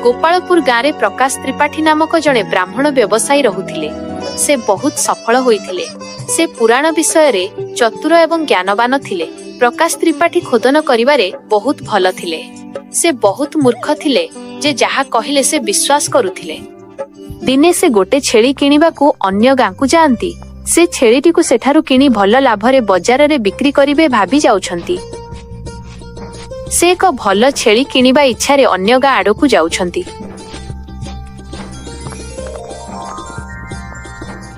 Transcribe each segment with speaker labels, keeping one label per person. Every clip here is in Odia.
Speaker 1: गोपालपुर गाँव में प्रकाश त्रिपाठी नामक जड़े ब्राह्मण व्यवसायी रहुथिले। से बहुत सफल होइथिले। से पुराण विषय रे चतुर एवं ज्ञानवान थिले। प्रकाश त्रिपाठी खोदन करिबारे बहुत भल थिले। से बहुत मूर्ख थिले जे जहा कहिले से विश्वास करुथिले। दिने से गोटे छेली किनिबाकू अन्य गाँकू जाआंती। से छेलीटीकू सेठारु किनी भल लाभरे बजार रे बिक्री करिबे भाबी जाउछंती। से एक भल छेली किनिबा इच्छा रे अन्य गाँ आड़कू जाउछंती।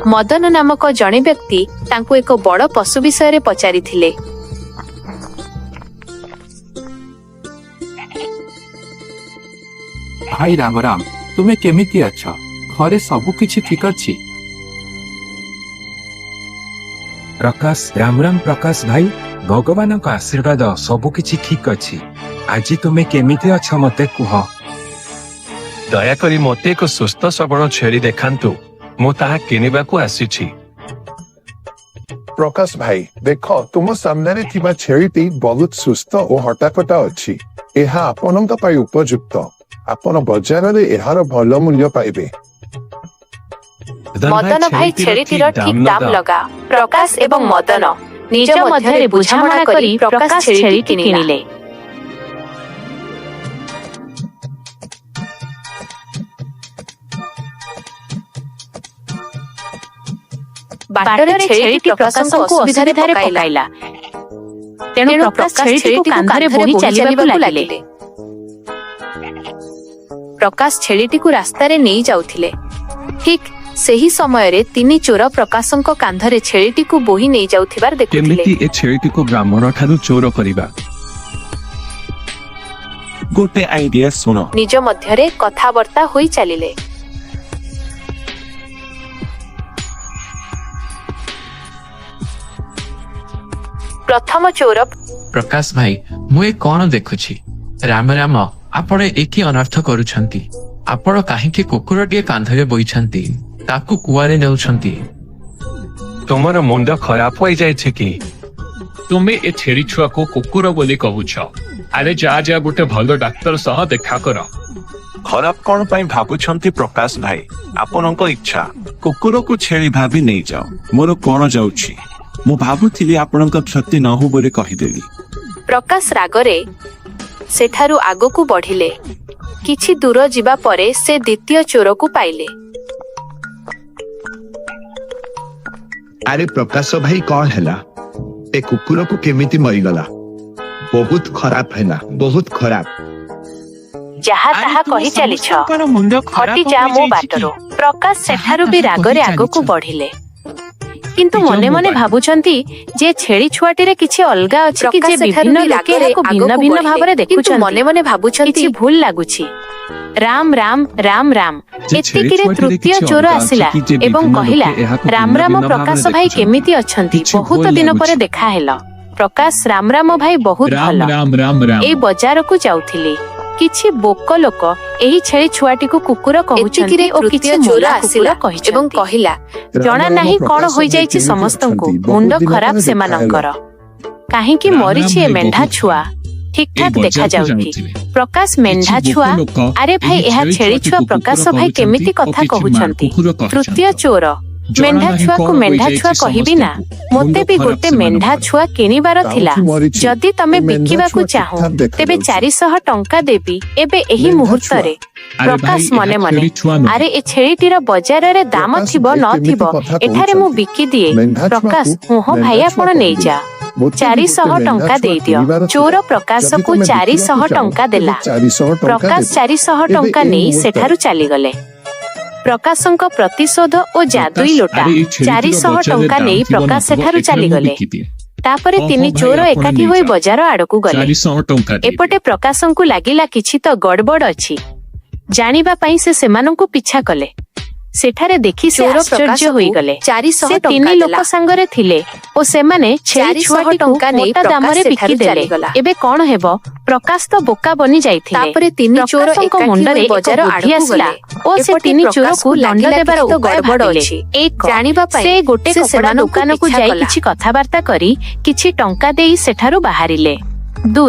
Speaker 1: मदन नामक जणे व्यक्ति तांकू एक बड़ पशु विषय रे पचारिथिले।
Speaker 2: भाई राम राम, तुमे केमिति अछ? घरे सब किछि ठीक अछि?
Speaker 3: प्रकाश राम राम। प्रकाश भाई, भगवान का आशीर्वाद सब किछि ठीक अछि। आज तुमे केमिति अछ मते कुह।
Speaker 4: दयाकरी मते एक सुस्थ सबल छेली देखांतु, मु ताहा किनिबाकू आसीछि।
Speaker 5: प्रकाश भाई देख, तुम सामने थिबा छेलीटी बहुत सुस्थ और हटाकटा अछि। एहा आपनक पई उपयुक्त। आपण बजार रे एहार भल मूल्य पाइबे।
Speaker 1: मदन भाई छेलीटीर ठीक दाम लगा। प्रकाश एवं मदन निज मध्यरे बुझामणा करी प्रकाश छेलीटी किनिले। बाटरे छेलीटी प्रकाशଙ୍କୁ ଅସୁବିଧାରେ ପକାଇଲା। ତେଣୁ ପ୍ରକାଶ ଛେଳିଟିକୁ କାନ୍ଧରେ ବୋହି ଚାଲିବାକୁ ଲାଗିଲେ। ପ୍ରକାଶ ଛେଳିଟିକୁ ରାସ୍ତାରେ ନେଇ ଯାଉଥିଲେ। ଠିକ ସେହି ସମୟରେ ତିନି ଚୋର ପ୍ରକାଶଙ୍କ କାନ୍ଧରେ ଛେଳିଟିକୁ ବୋହି ନେଇ ଯାଉଥିବାର ଦେଖୁଥିଲେ।
Speaker 4: କେମିତି ଏ ଛେଳିଟିକୁ ବ୍ରାହ୍ମଣ ଠାରୁ ଚୋର କରିବା?
Speaker 3: गोटे आइडिया सुनो।
Speaker 1: ନିଜ ମଧ୍ୟରେ କଥାବାର୍ତ୍ତା ହୋଇ ଚାଲିଲେ। प्रथम चोर
Speaker 6: प्रकाश भाई, मुए कौन देखुछि? राम राम, आपण एकी अनर्थ करूछंती। आपण काहेकि कुकुरटिए कांधरे बोइछंती, ताकू कुआरे नेउछंती।
Speaker 4: तुमर मुंड खराब होई जाय छै कि?
Speaker 7: तुमे ए छेड़ी छुआ को कुकुर बोली कहूछ? अरे जा जा गोटे भल डाक्तर सह देखा कर।
Speaker 8: खराब कौन पाई भाबुछंती प्रकाश भाई? आपनक इच्छा। कुकुर को छेली भाभी नहीं जाओ। मोर कौन जाउछि? मु भाबुथिली आपनक क्षति न हो बोले कहिदेली।
Speaker 1: प्रकाश रागरे सेठारु आगकू बढ़िले। किछि दूर जिबा परे से द्वितीय चोर को पाइले।
Speaker 9: अरे प्रकाश भाई, कौन हैला? ए कुकुर को केमिति मरिगला? बहुत खराब हैला, बहुत खराब।
Speaker 1: जहा ताहा कहि चलिछ, हटी जा मो बाटरो। प्रकाश सेठारु भी रागरे आगकू बढ़िले। किंतु मने मने भाबुछंती जे छेड़ी छुआटी रे किछि अलगा अछि कि जे विभिन्न लोके को भिन्न भिन्न भाबरे देखुछंती। मने मने भाबुछंती किछि भूल लागुछि। राम राम राम राम। एतिकिरे तृतीय चोर आसिला एवं कहिला, राम राम प्रकाश भाई केमिति अछंती? बहुत दिन परे देखा हेला। प्रकाश राम राम भाई बहुत भल। ए बाजार को जाउथिली। किछि बोक लोक एही छेली छुआटी को कुकुर कहउछंती ओ किछि चोर आसिला एवं कहिला, जणा नाही कोन होई जाईछि समस्तंकु। मुंड खराब सेमानंकर। काहे कि मरिछि ए मेंढा छुआ। ठीक ठाक देखा जाउथि। प्रकाश मेंढा छुआ? अरे भाई, एहा छेली छुआ प्रकाश भाई केमिति कथा कहउछंती? तृतीय चोर, मेंढा छुआ को मेंढा छुआ कहिबी ना? मोते भी गोटे मेंढा छुआ किनिबार थिला। जदि तमे बिकिबाकू चाहो तेबे 400 टंका देबी एबे एही मुहूर्त रे। प्रकाश मने मने, अरे ए छेलीटीर बजार रे दाम थिबो न थिबो, एठारे मु बिकी दिए। प्रकाश, ओहो भाई आपण नै जा, 400 टंका देई दियो। चोर प्रकाश को 400 टंका देला। प्रकाश 400 टंका नेई सेठारु चली गले। प्रकाशଙ୍କ प्रतिशोध ओ जादुई लोटा 400 टंका नेई प्रकाश सेठारु चली गले। तापरे तिनी चोर एकाठी होई बजार आड़कू गले। एपटे प्रकाशଙ୍କୁ लागिला किछि तो गड़बड़ अछि। जानिबा पई से सेमानଙ୍କୁ पिछा कले। सेठारे देखि से आश्चर्य होई गले। 400 तीन लोक संगरे थिले ओ सेमाने छेली छुआटी टंका नै दामरे बिकी देले। एबे कोन हेबो? प्रकाश तो बोका बनी जाइथिले। तापरे तीन चोर एक मुंडरे बजार आड़कू आसला ओ से तीन चोर को दंड देबार गड़बड़ अछि। एक जानिबा पई से गोटे कपड़ा दुकान को जाई किछि कथाबार्ता करी किछि टंका देई सेठारु बाहरिले। 2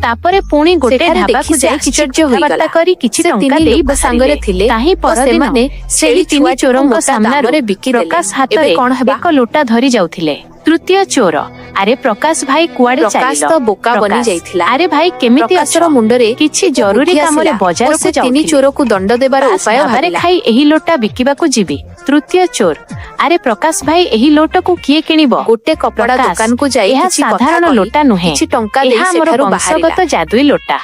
Speaker 1: ତାପରେ ପୁଣି ଗୋଟେ
Speaker 10: ସେଠାରେ
Speaker 1: ଢାବାକୁ
Speaker 10: ଦେଖି ସେ
Speaker 1: ଯାଇ କିଛି
Speaker 10: ଆଶ୍ଚର୍ଯ୍ୟ ହୋଇଗଲା।
Speaker 1: କଥାବାର୍ତ୍ତା କରି କିଛି
Speaker 10: ସେ
Speaker 1: ଟଙ୍କା
Speaker 10: ତିନି
Speaker 1: ଦେଇ
Speaker 10: ଲୋକ ସାଙ୍ଗରେ ଥିଲେ
Speaker 1: କାହିଁ
Speaker 10: ଓ
Speaker 1: ପରଦିନ
Speaker 10: ସେମାନେ
Speaker 1: ସେହି ତିନି
Speaker 10: ଛୁଆଟିକୁ
Speaker 1: ଚୋରଙ୍କ
Speaker 10: ମୋଟା
Speaker 1: ସାମ୍ନାରେ
Speaker 10: ଦାମରେ ବିକିଦେଲେ।
Speaker 1: ପ୍ରକାଶ
Speaker 10: ଏବେ
Speaker 1: ହାତରେ
Speaker 10: କଣ ହେବ?
Speaker 1: ଏକ ଲୋଟା ଧରି ଯାଉଥିଲେ। ତୃତୀୟ ଚୋର, ଆରେ ପ୍ରକାଶ ଭାଇ କୁଆଡେ
Speaker 10: ପ୍ରକାଶ
Speaker 1: ଚାଲିଲ?
Speaker 10: ତ ବୋକା ବନି
Speaker 1: ପ୍ରକାଶ,
Speaker 10: ଯାଇଥିଲା।
Speaker 1: ଆରେ ଭାଇ କେମିତି ଅଛ?
Speaker 10: ପ୍ରକାଶର ମୁଣ୍ଡରେ
Speaker 1: କିଛି
Speaker 10: ଏକ
Speaker 1: ଜରୁରୀ
Speaker 10: ବୁଦ୍ଧି
Speaker 1: କାମରେ
Speaker 10: ଆସିଲା
Speaker 1: ବଜାରକୁ
Speaker 10: ଓ ସେ ତିନି
Speaker 1: ଯାଉଥିଲି।
Speaker 10: ଚୋରକୁ ଦଣ୍ଡ ଦେବାର
Speaker 1: ବାସ୍
Speaker 10: ଉପାୟ
Speaker 1: ଢାବାରେ
Speaker 10: ଭାବିଲା।
Speaker 1: ଖାଇ ଏହି ଲୋଟା ବିକିବାକୁ ଯିବି। ତୃତୀୟ ଚୋର, ଆରେ ପ୍ରକାଶ ଭାଇ ଏହି ଲୋଟକୁ କିଏ କିଣିବ?
Speaker 10: ଗୋଟେ କପଡା
Speaker 1: ପ୍ରକାଶ,
Speaker 10: ଦୋକାନକୁ ଯାଇ
Speaker 1: ଏହା
Speaker 10: କିଛି କଥା
Speaker 1: ସାଧାରଣ
Speaker 10: କହି
Speaker 1: ଲୋଟା ନୁହେଁ।
Speaker 10: କିଛି ଟଙ୍କା ଦେଇ
Speaker 1: ଏହା ଆମର
Speaker 10: ସେଠାରୁ
Speaker 1: ବଂଶଗତ
Speaker 10: ବାହାରିଲା।
Speaker 1: ଜାଦୁଇ ଲୋଟା।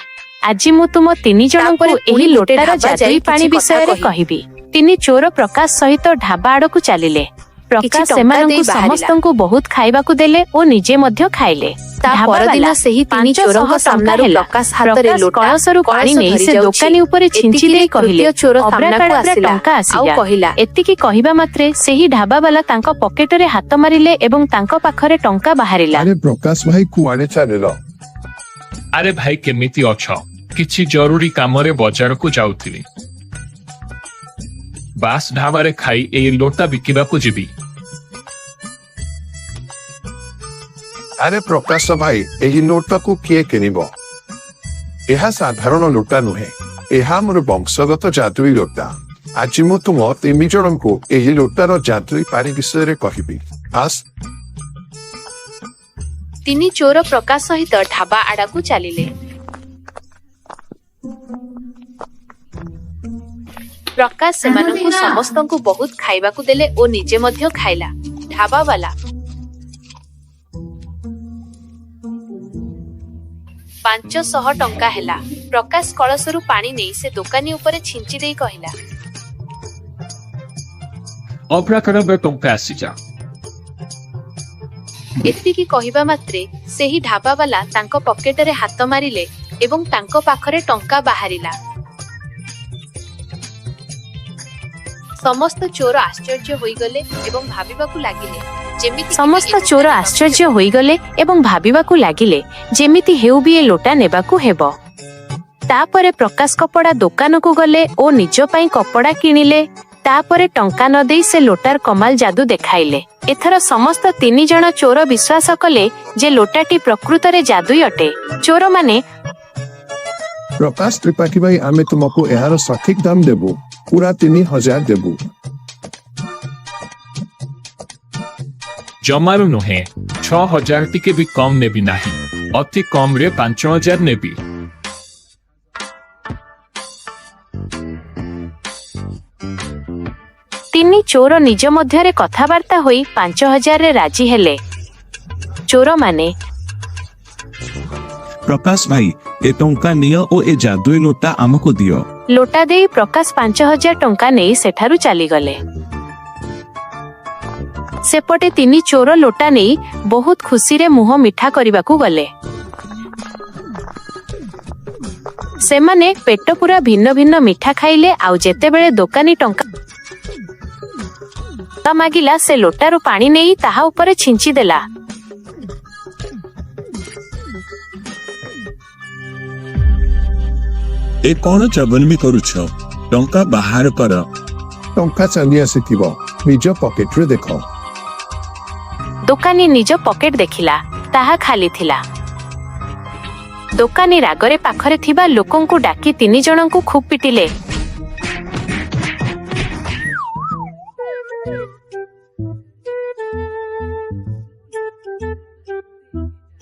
Speaker 1: ଆଜି ମୁଁ ତୁମ ତିନି ଜଣଙ୍କୁ
Speaker 10: ତାପରେ
Speaker 1: ଏହି
Speaker 10: ପୁଣି ଗୋଟେ
Speaker 1: ଲୋଟାର
Speaker 10: ଢାବା
Speaker 1: ଜାଦୁଇ
Speaker 10: ଯାଇ
Speaker 1: ପାଣି
Speaker 10: କିଛି କଥା
Speaker 1: ବିଷୟରେ
Speaker 10: କହି
Speaker 1: କହିବି। ତିନି ଚୋର ପ୍ରକାଶ ସହିତ ଢାବା ଆଡକୁ ଚାଲିଲେ। ପ୍ରକାଶ
Speaker 10: ଟଙ୍କା
Speaker 1: ସେମାନଙ୍କୁ
Speaker 10: ଦେଇ ବାହାରିଲା।
Speaker 1: ସମସ୍ତଙ୍କୁ ବହୁତ ଖାଇବାକୁ ଦେଲେ ଓ ନିଜେ ମଧ୍ୟ ଖାଇଲେ।
Speaker 10: ତା
Speaker 1: ଢାବାବାଲା
Speaker 10: ପରଦିନ ସେହି ତିନି
Speaker 1: 500
Speaker 10: ଚୋରଙ୍କ
Speaker 1: ଟଙ୍କା
Speaker 10: ସାମ୍ନାରୁ
Speaker 1: ହେଲା।
Speaker 10: ପ୍ରକାଶ ହାତରେ
Speaker 1: ପ୍ରକାଶ
Speaker 10: ଲୋଟା,
Speaker 1: କଳସରୁ ପାଣି
Speaker 10: କଳସ
Speaker 1: ନେଇ
Speaker 10: ଧରି
Speaker 1: ସେ
Speaker 10: ଯାଉଛି।
Speaker 1: ଦୋକାନୀ ଉପରେ ଛିଞ୍ଚି
Speaker 10: ଏତିକିରେ
Speaker 1: ଦେଇ କହିଲେ,
Speaker 10: ତୃତୀୟ ଚୋର ସାମ୍ନାକୁ
Speaker 1: ଅବ୍ରାକାଡାବ୍ରା
Speaker 10: ଆସିଲା
Speaker 1: ଟଙ୍କା
Speaker 10: ଆଉ
Speaker 1: ଆସିଲା।
Speaker 10: କହିଲା,
Speaker 1: ଏତିକି କହିବା ମାତ୍ରେ ସେହି ଢାବାବାଲା ତାଙ୍କ ପକେଟରେ ହାତ ମାରିଲେ ଏବଂ ତାଙ୍କ ପାଖରେ ଟଙ୍କା ବାହାରିଲା।
Speaker 5: ଆରେ ପ୍ରକାଶ ଭାଇ କୁଆଡେ ଚାଲିଲ?
Speaker 7: ଆରେ ଭାଇ କେମିତି ଅଛ? କିଛି ଜରୁରୀ କାମରେ ବଜାରକୁ ଯାଉଥିଲି। ବାସ୍ ଢାବାରେ ଖାଇ ଏଇ ଲୋଟା ବିକିବାକୁ ଯିବି।
Speaker 5: ଆରେ ପ୍ରକାଶ ଭାଇ ଏହି ଲୋଟାକୁ କିଏ କିଣିବ? ଏହା ସାଧାରଣ ଲୋଟା ନୁହେଁ, ଏହା ଆମର ବଂଶଗତ ଜାଦୁଇ ଲୋଟା। ଆଜି ମୁଁ ତୁମ ତିନି ଜଣଙ୍କୁ ଏହି ଲୋଟାର ଜାଦୁଇ ପାଣି ବିଷୟରେ କହିବି। ଆସ୍
Speaker 1: ତିନି ଚୋର ପ୍ରକାଶ ସହିତ ଢାବା ଆଡକୁ ଚାଲିଲେ। ପ୍ରକାଶ ସେମାନଙ୍କୁ ସମସ୍ତଙ୍କୁ ବହୁତ ଖାଇବାକୁ ଦେଲେ ଓ ନିଜେ ମଧ୍ୟ ଖାଇଲା। ଢାବାବାଲା 500 ଟଙ୍କା ହେଲା। ପ୍ରକାଶ କଳସରୁ ପାଣି ନେଇ ସେ ଦୋକାନୀ ଉପରେ ଛିଞ୍ଚି ଦେଇ କହିଲା,
Speaker 7: ଅବ୍ରାକାଡାବ୍ରା ଟଙ୍କା ଆସିଯା।
Speaker 1: ଏତିକି କହିବା ମାତ୍ରେ ସେହି ଢାବାବାଲା ତାଙ୍କ ପକେଟରେ ହାତ ମାରିଲେ ଏବଂ ତାଙ୍କ ପାଖରେ ଟଙ୍କା ବାହାରିଲା। ସମସ୍ତ ଚୋର ଆଶ୍ଚର୍ଯ୍ୟ ହୋଇଗଲେ ଏବଂ ଭାବିବାକୁ ଲାଗିଲେ ଯେମିତି ହେଉ ବି ଏ ଲୋଟା ନେବାକୁ ହେବ। ତାପରେ ପ୍ରକାଶ କପଡା ଦୋକାନକୁ ଗଲେ ଓ ନିଜ ପାଇଁ କପଡା କିଣିଲେ। ତାପରେ ଟଙ୍କା ନ ଦେଇ ସେ ଲୋଟାର କମାଲ ଯାଦୁ ଦେଖାଇଲେ। ଏଥର ସମସ୍ତ ତିନି ଜଣ ଚୋର ବିଶ୍ୱାସ କଲେ ଯେ ଲୋଟାଟି ପ୍ରକୃତରେ ଜାଦୁଇ ଅଟେ। ଚୋରମାନେ
Speaker 5: ପ୍ରକାଶ ତ୍ରିପାଠୀ ଭାଇ ଆମେ ତୁମକୁ ଏହାର ସଠିକ ଦାମ ଦେବୁ, ପୁରା 3000 ଦେବୁ।
Speaker 7: ଜମାରୁ ନୁହେଁ, 6000 ଟିକେ ବି କମ୍ ନେବି ନାହିଁ। ଅତି କମରେ 5000 ନେବି।
Speaker 1: ତିନି ଚୋର ନିଜ ମଧ୍ୟରେ କଥାବାର୍ତ୍ତା ହୋଇ 5000ରେ ରାଜି ହେଲେ। ଚୋରମାନେ
Speaker 8: ପ୍ରକାଶ ଭାଇ ଏ ଟଙ୍କା ନିଅ ଓ ଏ ଜାଦୁଇ ଲୋଟା ଆମକୁ ଦିଅ।
Speaker 1: ଲୋଟା ଦେଇ ପ୍ରକାଶ 5000 ଟଙ୍କା ନେଇ ସେଠାରୁ ଚାଲିଗଲେ। ସେପଟେ ତିନି ଚୋର ଲୋଟା ନେଇ ବହୁତ ଖୁସିରେ ମୁହଁ ମିଠା କରିବାକୁ ଗଲେ। ସେମାନେ ପେଟ ପୁରା ଭିନ୍ନ ଭିନ୍ନ ମିଠା ଖାଇଲେ। ଆଉ ଯେତେବେଳେ ଦୋକାନୀ ଟଙ୍କା ମାଗିଲା ସେ ଲୋଟାରୁ ପାଣି ନେଇ ତାହା ଉପରେ ଛିଞ୍ଚି ଦେଲା।
Speaker 8: ଏ କଣ ଚବଲମି କରୁଛ? ଟଙ୍କା ବାହାର କର।
Speaker 5: ଟଙ୍କା ଚାଲି ଆସିଥିବ, ନିଜ ପକେଟରେ ଦେଖ।
Speaker 1: ଦୋକାନୀ ନିଜ ପକେଟ ଦେଖିଲା, ତାହା ଖାଲି ଥିଲା। ଦୋକାନୀ ରାଗରେ ପାଖରେ ଥିବା ଲୋକଙ୍କୁ ଡାକି ତିନି ଜଣଙ୍କୁ ଖୁବ୍ ପିଟିଲେ।